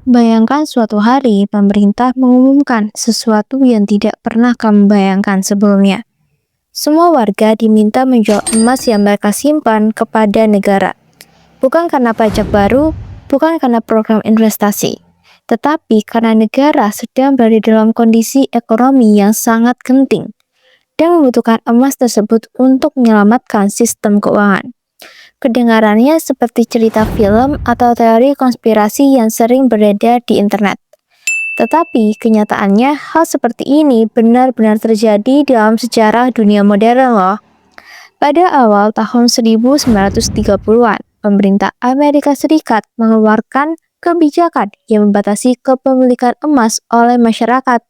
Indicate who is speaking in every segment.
Speaker 1: Bayangkan suatu hari pemerintah mengumumkan sesuatu yang tidak pernah kamu bayangkan sebelumnya. Semua warga diminta menjual emas yang mereka simpan kepada negara. Bukan karena pajak baru, bukan karena program investasi, tetapi karena negara sedang berada dalam kondisi ekonomi yang sangat genting dan membutuhkan emas tersebut untuk menyelamatkan sistem keuangan. Kedengarannya seperti cerita film atau teori konspirasi yang sering beredar di internet. Tetapi kenyataannya hal seperti ini benar-benar terjadi dalam sejarah dunia modern loh. Pada awal tahun 1930-an, pemerintah Amerika Serikat mengeluarkan kebijakan yang membatasi kepemilikan emas oleh masyarakat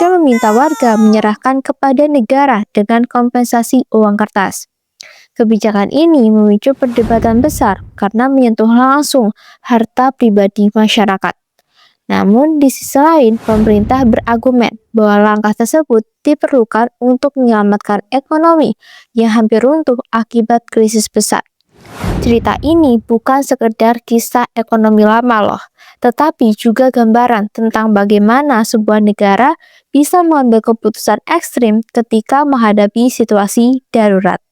Speaker 1: dan meminta warga menyerahkan kepada negara dengan kompensasi uang kertas. Kebijakan ini memicu perdebatan besar karena menyentuh langsung harta pribadi masyarakat. Namun, di sisi lain, pemerintah berargumen bahwa langkah tersebut diperlukan untuk menyelamatkan ekonomi yang hampir runtuh akibat krisis besar. Cerita ini bukan sekedar kisah ekonomi lama loh, tetapi juga gambaran tentang bagaimana sebuah negara bisa mengambil keputusan ekstrim ketika menghadapi situasi darurat.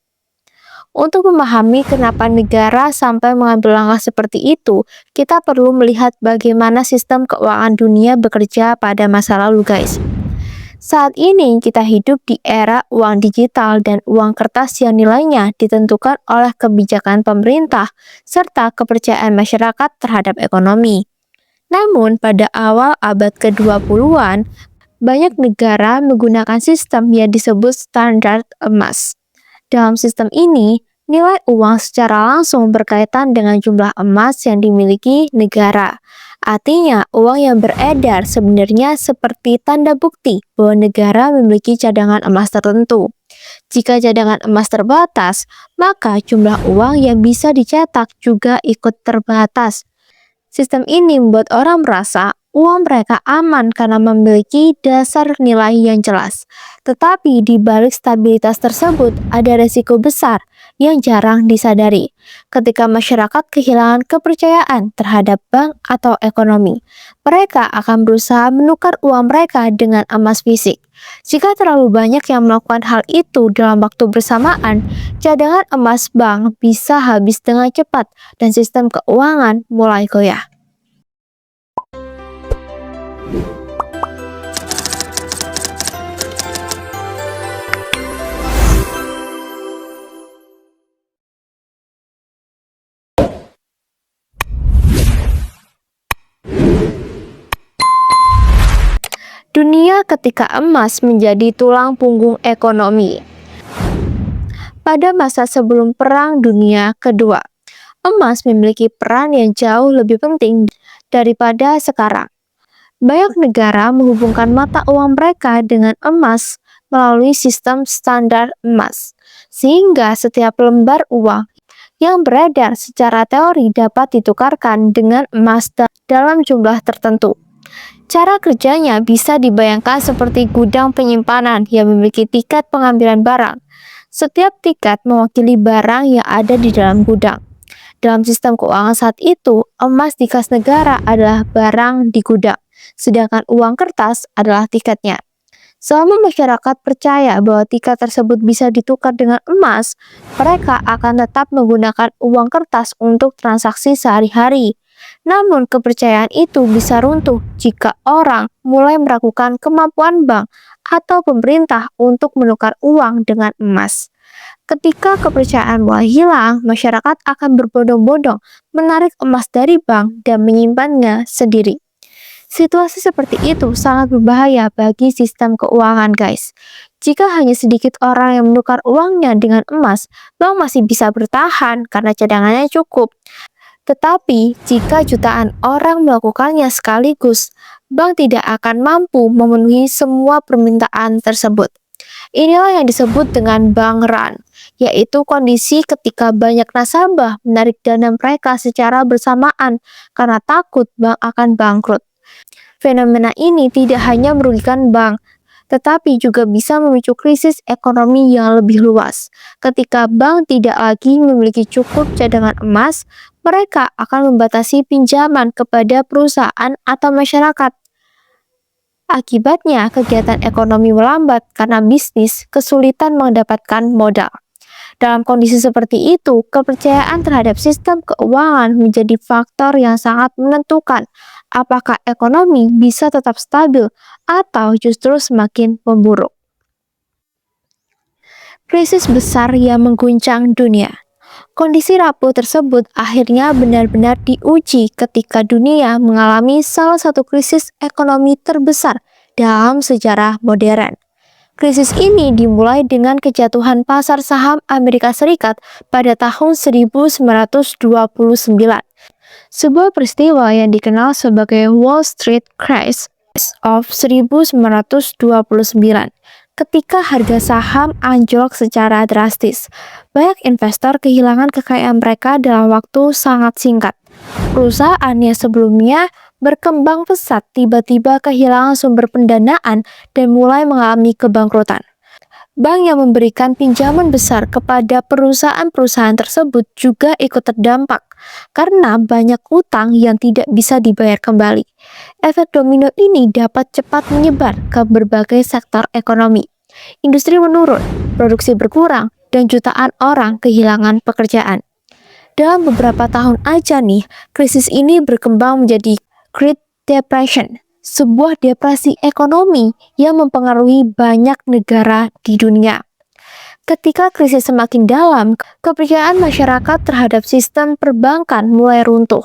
Speaker 1: Untuk memahami kenapa negara sampai mengambil langkah seperti itu, kita perlu melihat bagaimana sistem keuangan dunia bekerja pada masa lalu, guys. Saat ini kita hidup di era uang digital dan uang kertas yang nilainya ditentukan oleh kebijakan pemerintah serta kepercayaan masyarakat terhadap ekonomi. Namun, pada awal abad ke-20-an, banyak negara menggunakan sistem yang disebut standar emas. Dalam sistem ini, nilai uang secara langsung berkaitan dengan jumlah emas yang dimiliki negara. Artinya, uang yang beredar sebenarnya seperti tanda bukti bahwa negara memiliki cadangan emas tertentu. Jika cadangan emas terbatas, maka jumlah uang yang bisa dicetak juga ikut terbatas. Sistem ini membuat orang merasa uang mereka aman karena memiliki dasar nilai yang jelas. Tetapi di balik stabilitas tersebut ada resiko besar yang jarang disadari. Ketika masyarakat kehilangan kepercayaan terhadap bank atau ekonomi, mereka akan berusaha menukar uang mereka dengan emas fisik. Jika terlalu banyak yang melakukan hal itu dalam waktu bersamaan, cadangan emas bank bisa habis dengan cepat dan sistem keuangan mulai goyah. Dunia ketika emas menjadi tulang punggung ekonomi. Pada masa sebelum Perang Dunia Kedua, emas memiliki peran yang jauh lebih penting daripada sekarang. Banyak negara menghubungkan mata uang mereka dengan emas melalui sistem standar emas, sehingga setiap lembar uang yang beredar secara teori dapat ditukarkan dengan emas dalam jumlah tertentu. Cara kerjanya bisa dibayangkan seperti gudang penyimpanan yang memiliki tiket pengambilan barang. Setiap tiket mewakili barang yang ada di dalam gudang. Dalam sistem keuangan saat itu, emas di kas negara adalah barang di gudang, sedangkan uang kertas adalah tiketnya. Selama masyarakat percaya bahwa tiket tersebut bisa ditukar dengan emas, mereka akan tetap menggunakan uang kertas untuk transaksi sehari-hari. Namun kepercayaan itu bisa runtuh jika orang mulai meragukan kemampuan bank atau pemerintah untuk menukar uang dengan emas. Ketika kepercayaan mulai hilang, masyarakat akan berbondong-bondong menarik emas dari bank dan menyimpannya sendiri. Situasi seperti itu sangat berbahaya bagi sistem keuangan, guys. Jika hanya sedikit orang yang menukar uangnya dengan emas, bank masih bisa bertahan karena cadangannya cukup. Tetapi, jika jutaan orang melakukannya sekaligus, bank tidak akan mampu memenuhi semua permintaan tersebut. Inilah yang disebut dengan bank run, yaitu kondisi ketika banyak nasabah menarik dana mereka secara bersamaan karena takut bank akan bangkrut. Fenomena ini tidak hanya merugikan bank, tetapi juga bisa memicu krisis ekonomi yang lebih luas. Ketika bank tidak lagi memiliki cukup cadangan emas, mereka akan membatasi pinjaman kepada perusahaan atau masyarakat. Akibatnya, kegiatan ekonomi melambat karena bisnis kesulitan mendapatkan modal. Dalam kondisi seperti itu, kepercayaan terhadap sistem keuangan menjadi faktor yang sangat menentukan apakah ekonomi bisa tetap stabil atau justru semakin memburuk. Krisis besar yang mengguncang dunia. Kondisi rapuh tersebut akhirnya benar-benar diuji ketika dunia mengalami salah satu krisis ekonomi terbesar dalam sejarah modern. Krisis ini dimulai dengan kejatuhan pasar saham Amerika Serikat pada tahun 1929. Sebuah peristiwa yang dikenal sebagai Wall Street Crash of 1929. Ketika harga saham anjlok secara drastis, banyak investor kehilangan kekayaan mereka dalam waktu sangat singkat. Perusahaan yang sebelumnya berkembang pesat tiba-tiba kehilangan sumber pendanaan dan mulai mengalami kebangkrutan. Bank yang memberikan pinjaman besar kepada perusahaan-perusahaan tersebut juga ikut terdampak karena banyak utang yang tidak bisa dibayar kembali. Efek domino ini dapat cepat menyebar ke berbagai sektor ekonomi. Industri menurun, produksi berkurang, dan jutaan orang kehilangan pekerjaan. Dalam beberapa tahun aja nih, krisis ini berkembang menjadi Great Depression, sebuah depresi ekonomi yang mempengaruhi banyak negara di dunia. Ketika krisis semakin dalam, kepercayaan masyarakat terhadap sistem perbankan mulai runtuh.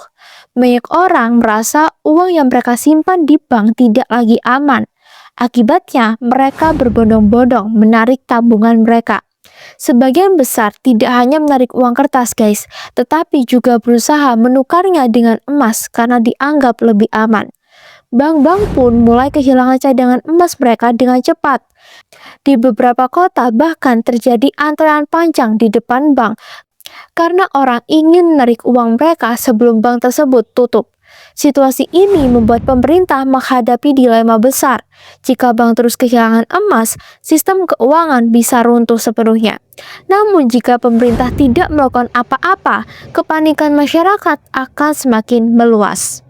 Speaker 1: Banyak orang merasa uang yang mereka simpan di bank tidak lagi aman. Akibatnya, mereka berbondong-bondong menarik tabungan mereka. Sebagian besar tidak hanya menarik uang kertas guys, tetapi juga berusaha menukarnya dengan emas karena dianggap lebih aman. Bank-bank pun mulai kehilangan cadangan emas mereka dengan cepat. Di beberapa kota bahkan terjadi antrean panjang di depan bank karena orang ingin menarik uang mereka sebelum bank tersebut tutup. Situasi ini membuat pemerintah menghadapi dilema besar. Jika bank terus kehilangan emas, sistem keuangan bisa runtuh sepenuhnya. Namun jika pemerintah tidak melakukan apa-apa, kepanikan masyarakat akan semakin meluas.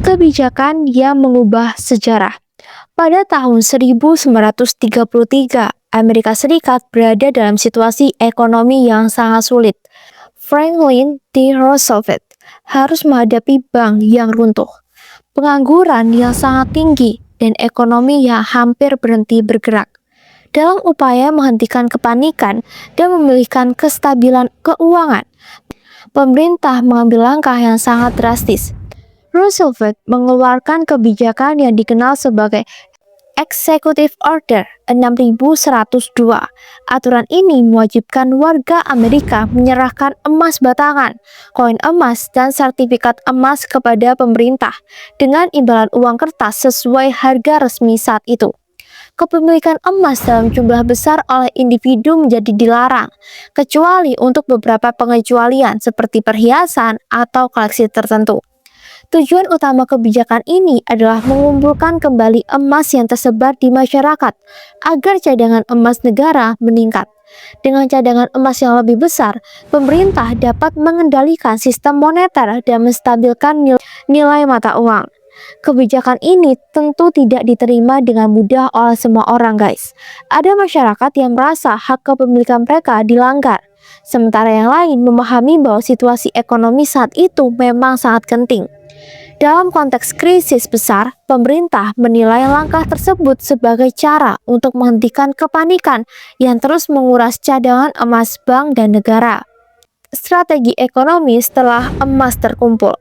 Speaker 1: Kebijakan yang mengubah sejarah. Pada tahun 1933, Amerika Serikat berada dalam situasi ekonomi yang sangat sulit. Franklin D. Roosevelt harus menghadapi bank yang runtuh, pengangguran yang sangat tinggi, dan ekonomi yang hampir berhenti bergerak. Dalam upaya menghentikan kepanikan dan memulihkan kestabilan keuangan, pemerintah mengambil langkah yang sangat drastis. Roosevelt mengeluarkan kebijakan yang dikenal sebagai Executive Order 6102. Aturan ini mewajibkan warga Amerika menyerahkan emas batangan, koin emas, dan sertifikat emas kepada pemerintah dengan imbalan uang kertas sesuai harga resmi saat itu. Kepemilikan emas dalam jumlah besar oleh individu menjadi dilarang, kecuali untuk beberapa pengecualian seperti perhiasan atau koleksi tertentu. Tujuan utama kebijakan ini adalah mengumpulkan kembali emas yang tersebar di masyarakat agar cadangan emas negara meningkat. Dengan cadangan emas yang lebih besar, pemerintah dapat mengendalikan sistem moneter dan menstabilkan nilai mata uang. Kebijakan ini tentu tidak diterima dengan mudah oleh semua orang guys. Ada masyarakat yang merasa hak kepemilikan mereka dilanggar, sementara yang lain memahami bahwa situasi ekonomi saat itu memang sangat genting. Dalam konteks krisis besar, pemerintah menilai langkah tersebut sebagai cara untuk menghentikan kepanikan yang terus menguras cadangan emas bank dan negara. Strategi ekonomi setelah emas terkumpul.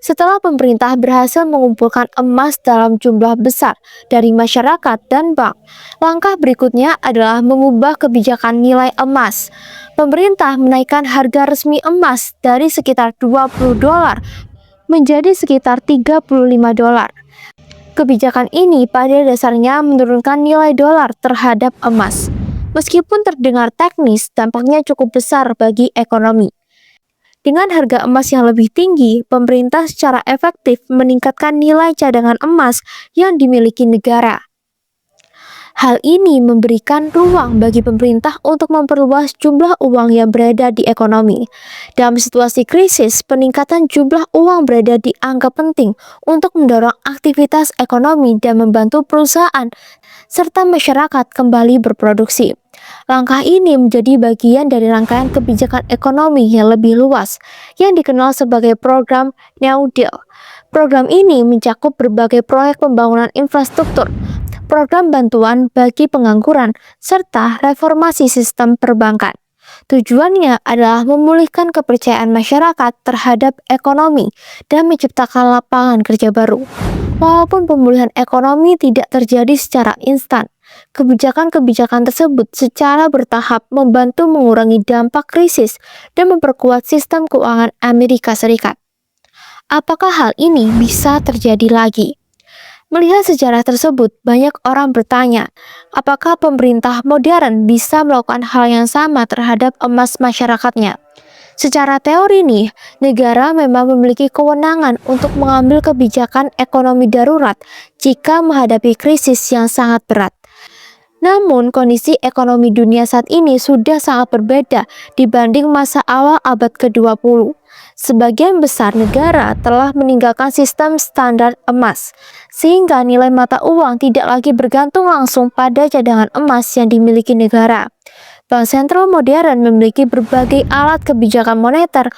Speaker 1: Setelah pemerintah berhasil mengumpulkan emas dalam jumlah besar dari masyarakat dan bank, langkah berikutnya adalah mengubah kebijakan nilai emas. Pemerintah menaikkan harga resmi emas dari sekitar $20 menjadi sekitar $35. Kebijakan ini pada dasarnya menurunkan nilai dolar terhadap emas. Meskipun terdengar teknis, dampaknya cukup besar bagi ekonomi. Dengan harga emas yang lebih tinggi, pemerintah secara efektif meningkatkan nilai cadangan emas yang dimiliki negara. Hal ini memberikan ruang bagi pemerintah untuk memperluas jumlah uang yang beredar di ekonomi. Dalam situasi krisis, peningkatan jumlah uang beredar dianggap penting untuk mendorong aktivitas ekonomi dan membantu perusahaan serta masyarakat kembali berproduksi. Langkah ini menjadi bagian dari rangkaian kebijakan ekonomi yang lebih luas yang dikenal sebagai program New Deal. Program ini mencakup berbagai proyek pembangunan infrastruktur, program bantuan bagi pengangguran, serta reformasi sistem perbankan. Tujuannya adalah memulihkan kepercayaan masyarakat terhadap ekonomi dan menciptakan lapangan kerja baru. Walaupun pemulihan ekonomi tidak terjadi secara instan, kebijakan-kebijakan tersebut secara bertahap membantu mengurangi dampak krisis dan memperkuat sistem keuangan Amerika Serikat. Apakah hal ini bisa terjadi lagi? Melihat sejarah tersebut, banyak orang bertanya, apakah pemerintah modern bisa melakukan hal yang sama terhadap emas masyarakatnya? Secara teori nih, negara memang memiliki kewenangan untuk mengambil kebijakan ekonomi darurat jika menghadapi krisis yang sangat berat. Namun, kondisi ekonomi dunia saat ini sudah sangat berbeda dibanding masa awal abad ke-20. Sebagian besar negara telah meninggalkan sistem standar emas, sehingga nilai mata uang tidak lagi bergantung langsung pada cadangan emas yang dimiliki negara. Bank sentral modern memiliki berbagai alat kebijakan moneter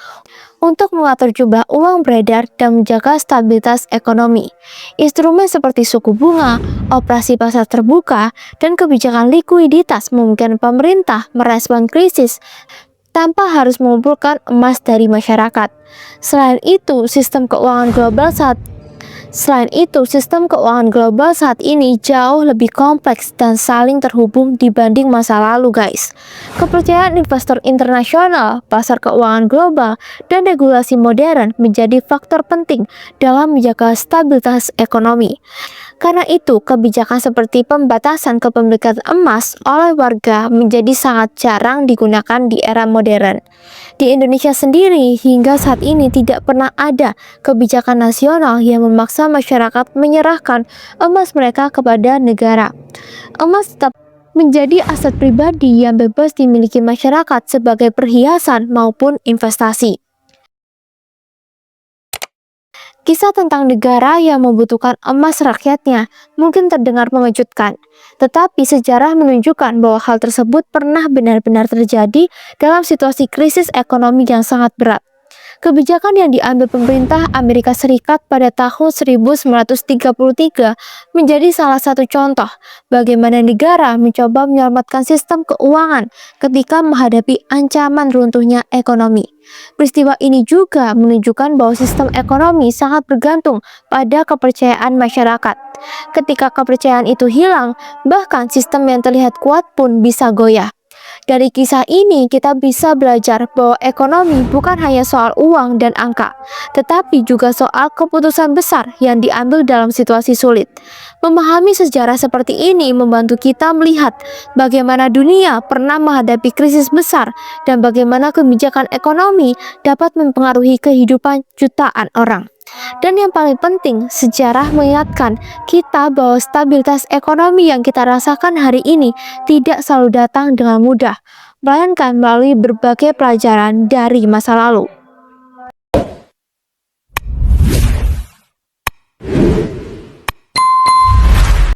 Speaker 1: untuk mengatur jumlah uang beredar dan menjaga stabilitas ekonomi. Instrumen seperti suku bunga, operasi pasar terbuka, dan kebijakan likuiditas memungkinkan pemerintah merespon krisis tanpa harus mengumpulkan emas dari masyarakat. Selain itu, sistem keuangan global saat ini jauh lebih kompleks dan saling terhubung dibanding masa lalu, guys. Kepercayaan investor internasional, pasar keuangan global, dan regulasi modern menjadi faktor penting dalam menjaga stabilitas ekonomi. Karena itu, kebijakan seperti pembatasan kepemilikan emas oleh warga menjadi sangat jarang digunakan di era modern. Di Indonesia sendiri, hingga saat ini tidak pernah ada kebijakan nasional yang memaksa masyarakat menyerahkan emas mereka kepada negara. Emas tetap menjadi aset pribadi yang bebas dimiliki masyarakat sebagai perhiasan maupun investasi. Kisah tentang negara yang membutuhkan emas rakyatnya mungkin terdengar mengejutkan, tetapi sejarah menunjukkan bahwa hal tersebut pernah benar-benar terjadi dalam situasi krisis ekonomi yang sangat berat. Kebijakan yang diambil pemerintah Amerika Serikat pada tahun 1933 menjadi salah satu contoh bagaimana negara mencoba menyelamatkan sistem keuangan ketika menghadapi ancaman runtuhnya ekonomi. Peristiwa ini juga menunjukkan bahwa sistem ekonomi sangat bergantung pada kepercayaan masyarakat. Ketika kepercayaan itu hilang, bahkan sistem yang terlihat kuat pun bisa goyah. Dari kisah ini, kita bisa belajar bahwa ekonomi bukan hanya soal uang dan angka, tetapi juga soal keputusan besar yang diambil dalam situasi sulit. Memahami sejarah seperti ini membantu kita melihat bagaimana dunia pernah menghadapi krisis besar dan bagaimana kebijakan ekonomi dapat mempengaruhi kehidupan jutaan orang. Dan yang paling penting, sejarah mengingatkan kita bahwa stabilitas ekonomi yang kita rasakan hari ini tidak selalu datang dengan mudah, melainkan melalui berbagai pelajaran dari masa lalu.